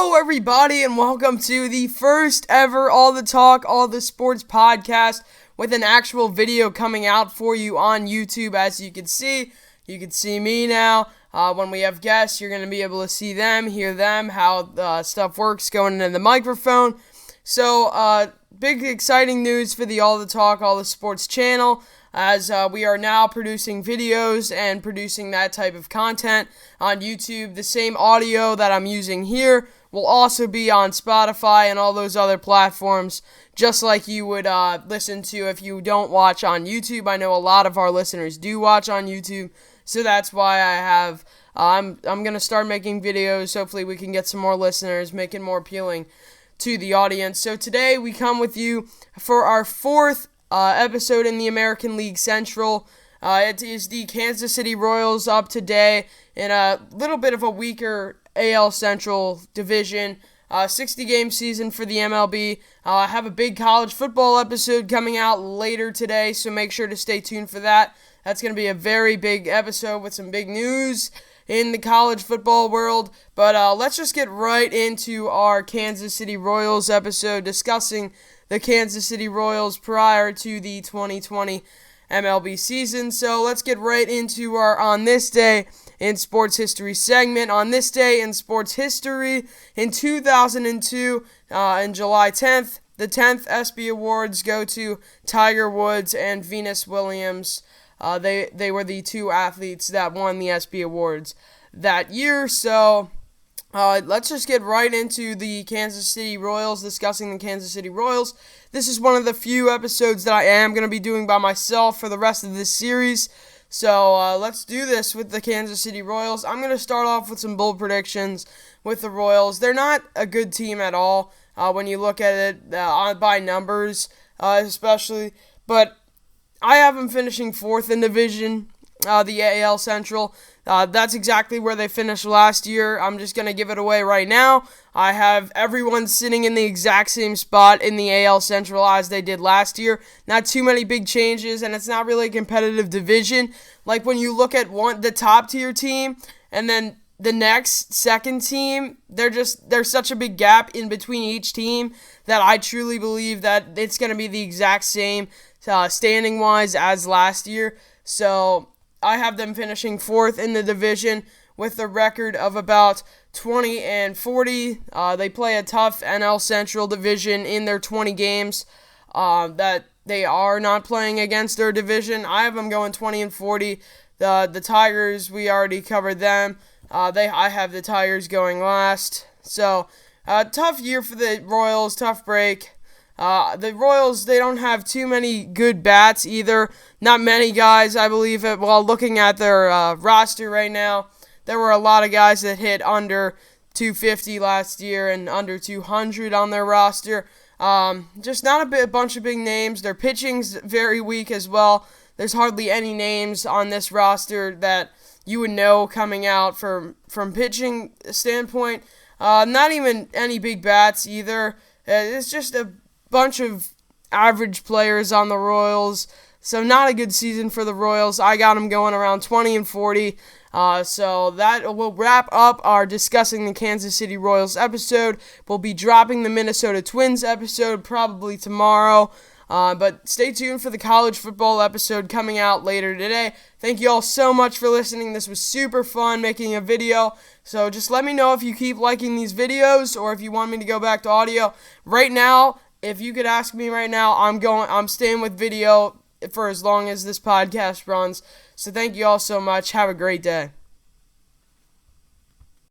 Hello, everybody, and welcome to the first ever All the Talk, All the Sports podcast with an actual video coming out for you on YouTube. As you can see me now. When we have guests, you're going to be able to see them, hear them, how stuff works going into the microphone. So, big exciting news for the All the Talk, All the Sports channel, as we are now producing videos and producing that type of content on YouTube. The same audio that I'm using here will also be on Spotify and all those other platforms, just like you would listen to if you don't watch on YouTube. I know a lot of our listeners do watch on YouTube, so that's why I'm going to start making videos. Hopefully we can get some more listeners, make it more appealing to the audience. So today we come with you for our fourth episode in the American League Central. It is the Kansas City Royals up today in a little bit of a weaker AL Central division. 60-game season for the MLB. I have a big college football episode coming out later today, so make sure to stay tuned for that. That's going to be a very big episode with some big news in the college football world. But let's just get right into our Kansas City Royals episode, discussing the Kansas City Royals prior to the 2020 MLB season. So let's get right into our On This Day in Sports History segment. On this day in sports history, in 2002, on July 10th, the 10th ESPY Awards go to Tiger Woods and Venus Williams. They were the two athletes that won the ESPY Awards that year. So let's just get right into the Kansas City Royals, discussing the Kansas City Royals. This is one of the few episodes that I am going to be doing by myself for the rest of this series. So let's do this with the Kansas City Royals. I'm going to start off with some bold predictions with the Royals. They're not a good team at all when you look at it by numbers, especially. But I have them finishing fourth in division, the AL Central. That's exactly where they finished last year. I'm just going to give it away right now. I have everyone sitting in the exact same spot in the AL Central as they did last year. Not too many big changes, and it's not really a competitive division. Like when you look at the top tier team and then the next second team, there's such a big gap in between each team that I truly believe that it's going to be the exact same standing wise as last year. So I have them finishing fourth in the division with a record of about 20-40. They play a tough NL Central division in their 20 games that they are not playing against their division. I have them going 20-40. The Tigers, we already covered them. I have the Tigers going last. So tough year for the Royals, tough break. The Royals, they don't have too many good bats either. Not many guys, I believe, while looking at their roster right now. There were a lot of guys that hit under 250 last year and under 200 on their roster. Just not a bunch of big names. Their pitching's very weak as well. There's hardly any names on this roster that you would know coming out from pitching standpoint. Not even any big bats either. It's just a bunch of average players on the Royals, so not a good season for the Royals. I got them going around 20-40. So that will wrap up our discussing the Kansas City Royals episode. We'll be dropping the Minnesota Twins episode probably tomorrow. But stay tuned for the college football episode coming out later today. Thank you all so much for listening. This was super fun making a video. So just let me know if you keep liking these videos or if you want me to go back to audio. Right now, if you could ask me right now, I'm staying with video for as long as this podcast runs. So thank you all so much. Have a great day.